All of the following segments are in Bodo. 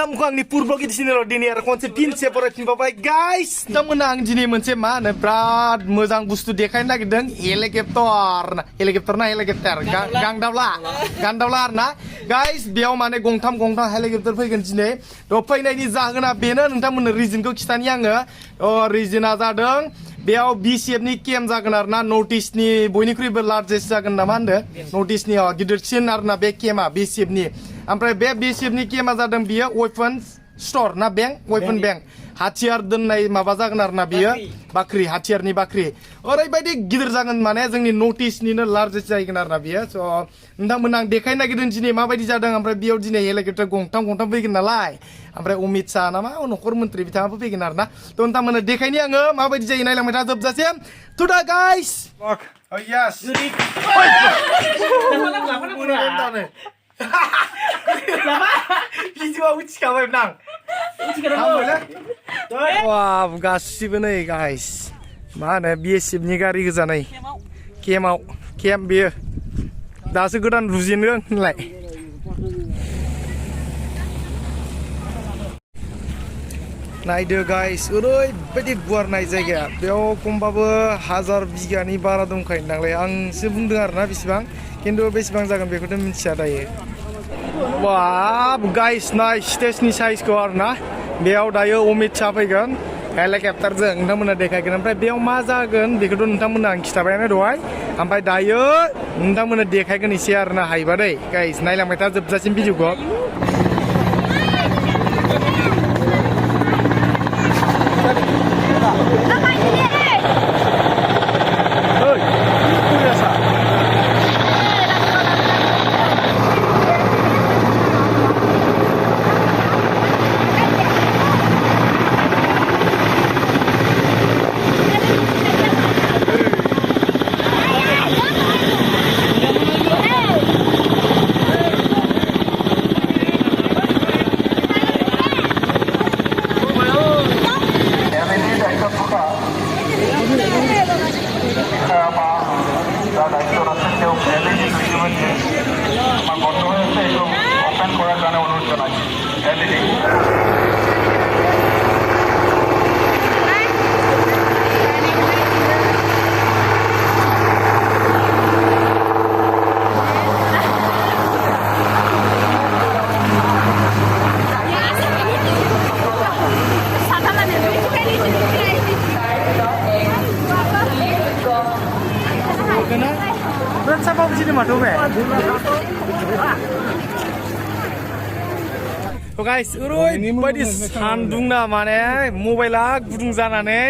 नोंथांमोनखौ आंनि पूर्व गिदिसिनाव दिनै आरो खनसे फिनसे फरायफिनबाय गाइस नोंथांमोना आं दिनै मोनसे मा होनो बिराद मोजां बुस्थु देखायनो नागिरदों हेलिकप्टार ना हेलिकप्टार गांदावला आरो ना गाइस बेयाव माने गंथाम हेलिकप्टार फैगोन दिनै थ' फैनायनि जाहोना बेनो नोंथांमोननो रिजनखौ खिथानि आङो रिजना जादों बेयाव BCF नि केम्प जागोन आरो ना नर्थ इस्टनि बयनिख्रुइबो लार्जेस्ट जागोन ना मा होनदो नर्थ इस्टनि गिदिरसिन आरो ना बे केम्पआ BCF नि ओमफ्राय बे BCF नि केम्पआ जादों बियो वेपन स्टोर ना बैंक वेपन बैंक हाथियार दोननाय माबा जागोन आरो ना बियो बाख्रि हाथियारनि बाख्रि ओरैबायदि गिदिर जागोन माने जोंनि नर्थ इस्टनिनो लार्जेस्ट जाहैगोन आरो ना बियो स' नोंथांमोना आं देखायनो नागिरदों दिनै माबायदि जादों ओमफ्राय बेयाव दिनै हेलिकप्टार गंथाम फैगोन नालाय ओमफ्राय अमित शाह नामा नखर मन्त्रि बिथाङाबो फैगोन आरो ना थ' नोंथांमोना देखायनि आङो माबायदि जायो नायलांबाय था जोबजासिम टु दा गाइस yes बिदिबा उथिखाबाय नां वाव गासिबो नै गाइस मा होनो BSF नि गारि गोजा नै केम्प बेयो दासो गोदान लुजेनदों होनलाय नायदो गाइस ओरैबायदि गुवार नाय जायगाया बेयाव खमबाबो 1000 बिगानि बारा दंखायो नालाय आंसो बुंदों आरोना बेसेबां खिन्थु बेसेबां जागोन बेखौथ' मिथिया दायो वाव गाइस नाय स्टेजनि साइजखौ आरोना बेयाव दायो अमित शाह फैगोन हेलिकप्टारजों नोंथांमोना देखायगोन ओमफ्राय बेयाव मा जागोन बेखौथ' नोंथांमोना आं खिथाबायानो दहाय ओमफ्राय दायो नोंथांमोना देखायगोन एसे आरोना हायोबा दै गाइस नायलांबाय था जोबजासिम भिडिअखौ गाइस ओरैबायदि सान्दुंना माने मबाइला गुदुं जानानै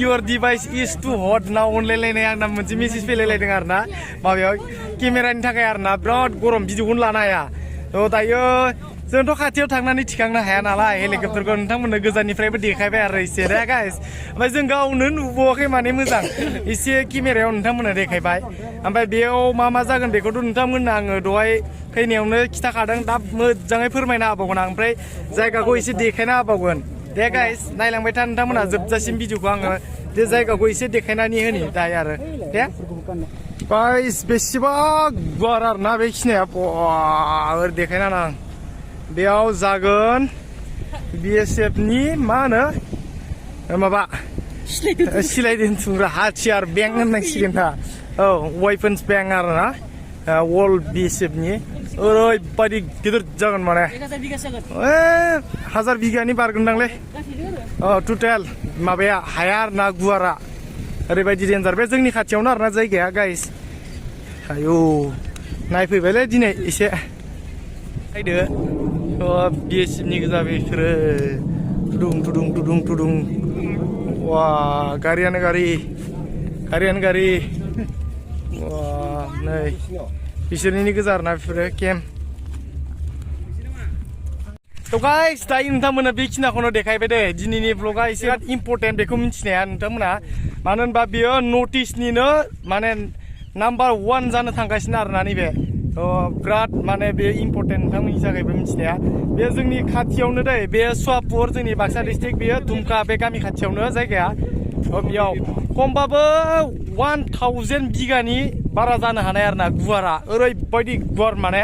your device is too hot now अनलायलायनाय आंना मोनसे मेसेज फैलायलायदों आरो ना माबायाव केमेरानि थाखाय आरो ना बिराद गरम भिडिअखौनो लानो हाया थ' दायो जोंथ' खाथियाव थांनानै थिखांनो हाया नालाय हेलिकप्टारखौ नोंथांमोननो गोजाननिफ्रायबो देखायबाय आरो एसे दे गाइस ओमफ्राय जों गावनो नुबावाखै माने मोजां एसे केमेरायाव नोंथांमोननो देखायबाय ओमफ्राय बेयाव मा जागोन बेखौथ' नोंथांमोननो आङो दहाय फैनायावनो खिथाखादों दा मोजाङै फोरमायना होबावगोन आं ओमफ्राय जायगाखौ एसे देखायना होबावगोन दे गाइस नायलांबाय था नोंथांमोनहा जोबजासिम भिडिअखौ आङो बे जायगाखौ एसे देखायनानै होनि दायो आरो दे गाइस बेसेबा गुवार आरोना बे खिनाया ओरै देखायना आं बेयाव जागोन BSF नि मा होनो माबा सिलाय दोनथुमग्रा हाथियार बेंक होननांसिगोन दा औ वेपन्स बेंक आरोना वर्ल्ड BSF नि ओरैबायदि गिदिर जागोन माने 1000 बिगानि बारगोनदांलै टटेल माबाया हाया आरोना गुवारा ओरैबायदि डेन्जार बे जोंनि खाथियावनो आरोना जायगाया गाइस आयौ नायफैबायलै दिनै एसे नायदो BSF नि गोजा बेफोरो टुडुं वा गारियानो गारि वा नै बिसोरनि गोजा आरोना बेफोरो केम्प थ' गाइस दायो नोंथांमोना बेखिनिखौनो देखायबाय दे दिनैनि ब्लगा एसे इम्पर्टेन्ट बेखौ मिथिनाया नोंथांमोना मानो होनबा बेयो नर्थ इस्टनिनो माने नाम्बार 1 जानो थांगासिनो आरोना नैबे बिराद माने बे इम्पर्टेन्ट नोंथांमोननि थाखायबो मिथिनाया बे जोंनि खाथियावनो दै बे सुवापुर जोंनि बाक्सा डिस्ट्रिक्ट बेयो दुमका बे गामि खाथियावनो जायगाया बेयाव खमबाबो 1000 बिगानि बारा जानो हानाय आरोना गुवारा ओरैबायदि गुवार माने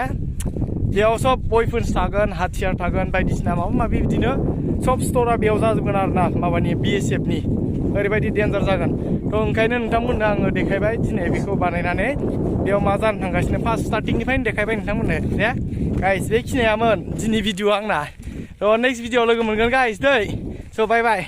बेयाव सब वेपन्स थागोन हाथियार थागोन बायदिसिना माबा माबि बिदिनो सब स्ट'रा बेयाव जाजोबगोन आरोना माबानि BSF नि ओरैबायदि डेन्जार जागोन थ' ओंखायनो नोंथांमोननो आङो देखायबाय दिनै बेखौ बानायनानै बेयाव मा जानो थांगासिनो फार्स्ट स्टार्टिंनिफ्रायनो देखायबाय नोंथांमोननो ने गाइस बेखिनियामोन दिनै भिडिअ आंना थ' नेक्स्ट भिडिअ लोगो मोनगोन गाइस दै स' बाय बाय